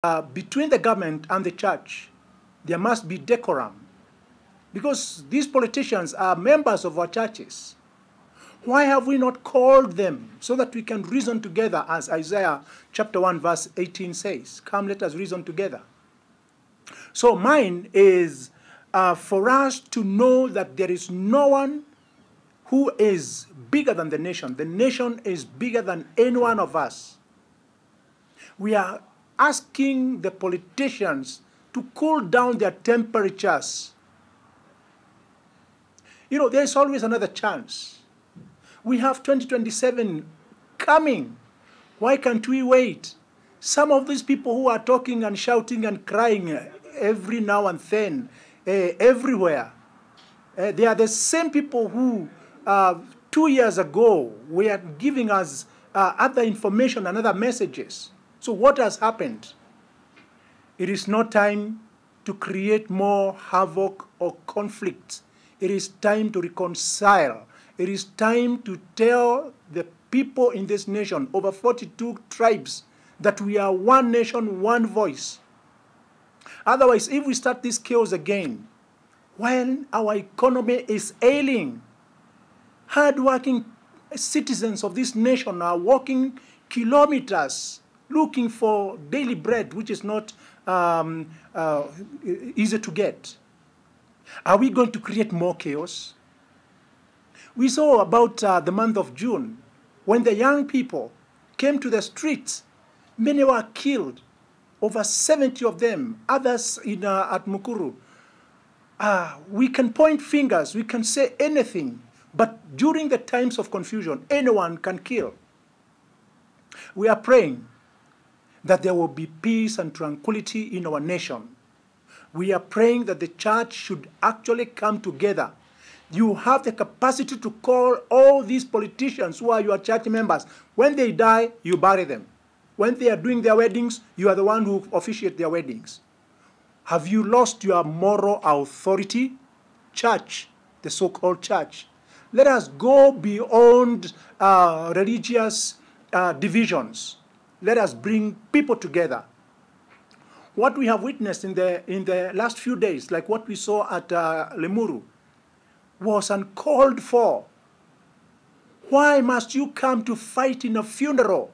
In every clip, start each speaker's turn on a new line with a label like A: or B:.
A: between the government and the church, there must be decorum. Because these politicians are members of our churches. Why have we not called them so that we can reason together, as Isaiah chapter 1 verse 18 says? Come, let us reason together. So mine is for us to know that there is no one who is bigger than the nation. The nation is bigger than any one of us. We are asking the politicians to cool down their temperatures. You know, there's always another chance. We have 2027 coming. Why can't we wait? Some of these people who are talking and shouting and crying every now and then, everywhere, they are the same people who 2 years ago were giving us other information and other messages. So what has happened? It is not time to create more havoc or conflict. It is time to reconcile. It is time to tell the people in this nation, over 42 tribes, that we are one nation, one voice. Otherwise, if we start this chaos again, when our economy is ailing, hard-working citizens of this nation are walking kilometers looking for daily bread, which is not easy to get. Are we going to create more chaos? We saw about the month of June, when the young people came to the streets, many were killed, over 70 of them, others at Mukuru. We can point fingers, we can say anything, but during the times of confusion, anyone can kill. We are praying that there will be peace and tranquility in our nation. We are praying that the church should actually come together. You have the capacity to call all these politicians who are your church members. When they die, you bury them. When they are doing their weddings, you are the one who officiate their weddings. Have you lost your moral authority? Church, the so-called church. Let us go beyond religious divisions. Let us bring people together. What we have witnessed in the last few days, like what we saw at Limuru, was uncalled for. Why must you come to fight in a funeral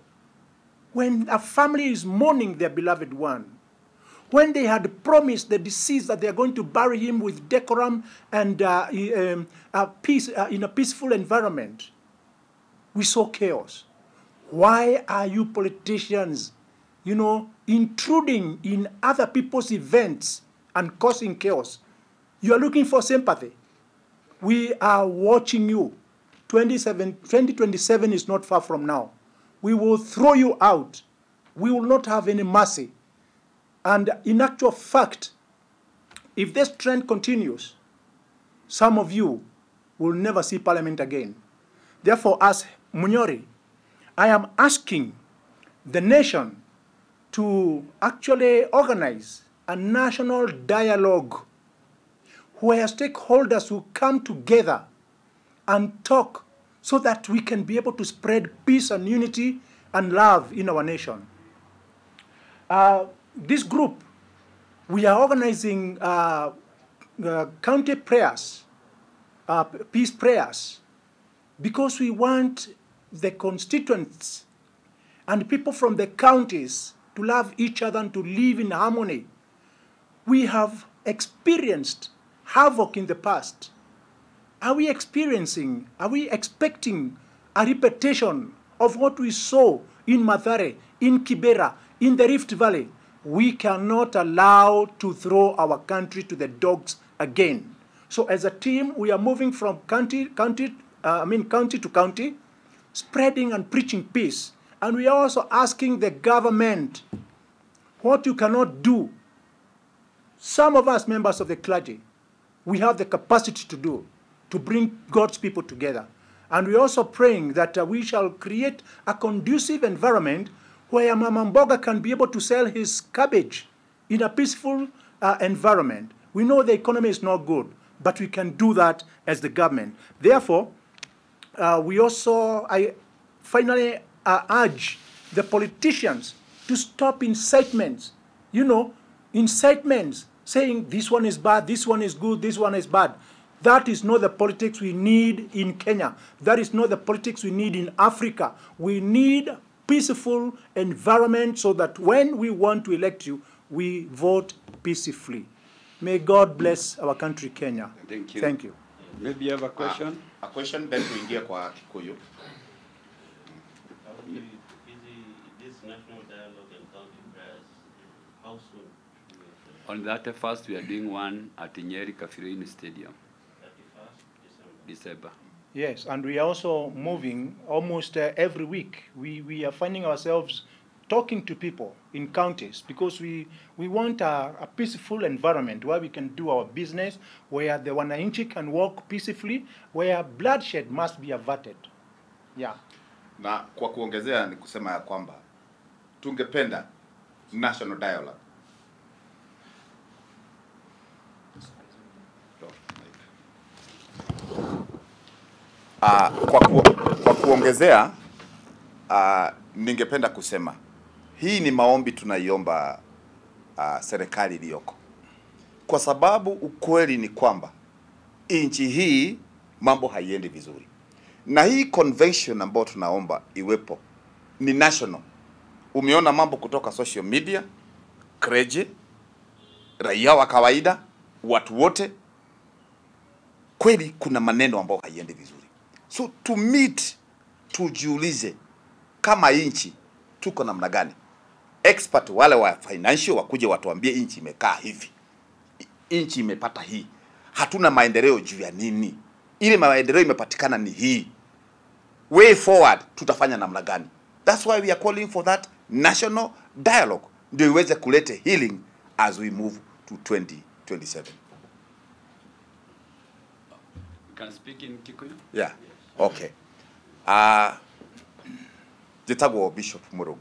A: when a family is mourning their beloved one? When they had promised the deceased that they are going to bury him with decorum and in a peaceful environment, we saw chaos. Why are you politicians, intruding in other people's events and causing chaos? You are looking for sympathy. We are watching you. 2027 is not far from now. We will throw you out. We will not have any mercy. And in actual fact, if this trend continues, some of you will never see Parliament again. Therefore, as Munyori, I am asking the nation to actually organize a national dialogue where stakeholders will come together and talk so that we can be able to spread peace and unity and love in our nation. This group, we are organizing county prayers, peace prayers, because we want the constituents and people from the counties to love each other and to live in harmony. We have experienced havoc in the past. Are we expecting a repetition of what we saw in Mathare, in Kibera, in the Rift Valley? We cannot allow to throw our country to the dogs again. So as a team, we are moving from county to county, spreading and preaching peace. And we are also asking the government what you cannot do. Some of us, members of the clergy, we have the capacity to do, to bring God's people together. And we're also praying that we shall create a conducive environment where Mama Mboga can be able to sell his cabbage in a peaceful environment. We know the economy is not good, but we can do that as the government. Therefore, I finally urge the politicians to stop incitements you know, incitements, saying this one is bad, this one is good, this one is bad. That is not the politics we need in Kenya. That is not the politics we need in Africa. We need peaceful environment so that when we want to elect you, we vote peacefully. May God bless our country, Kenya.
B: Thank you.
A: Thank you.
B: Maybe you have a question?
C: A question then tuingie kwa Kikuyu.
D: This national dialogue and county prayers, how soon?
B: On the 31st, we are doing one at Nyeri Kafirini Stadium.
D: 31st
B: December.
A: Yes, and we are also moving almost every week. We are finding ourselves talking to people in counties because we want a peaceful environment where we can do our business, where the wananchi can walk peacefully, where bloodshed must be averted. Yeah.
C: Na kwa kuongezea ni kusema ya kwamba tungependa national dialogue. Kwa kuongezea ningependa kusema hii ni maombi tunaiomba serikali iliyoko, kwa sababu ukweli ni kwamba nchi hii mambo haiendi vizuri, na hii convention ambayo tunaomba iwepo ni national. Umeona mambo kutoka social media, kreje, raia wa kawaida, watu wote, kweli kuna maneno ambayo haiendi vizuri. So to meet, tujiulize kama nchi tuko namna gani. Expert wale wa financial wakuje watuambie nchi imekaa hivi, nchi imepata hii, hatuna maendeleo juu ya nini, ile maendeleo imepatikana ni hii, way forward tutafanya namna gani. That's why we are calling for that national dialogue, ndio iweze kulete healing as we move to 2027.
B: Can speak in Kikuyu?
C: Yeah. Okay. Jitagwo Bishop Muro.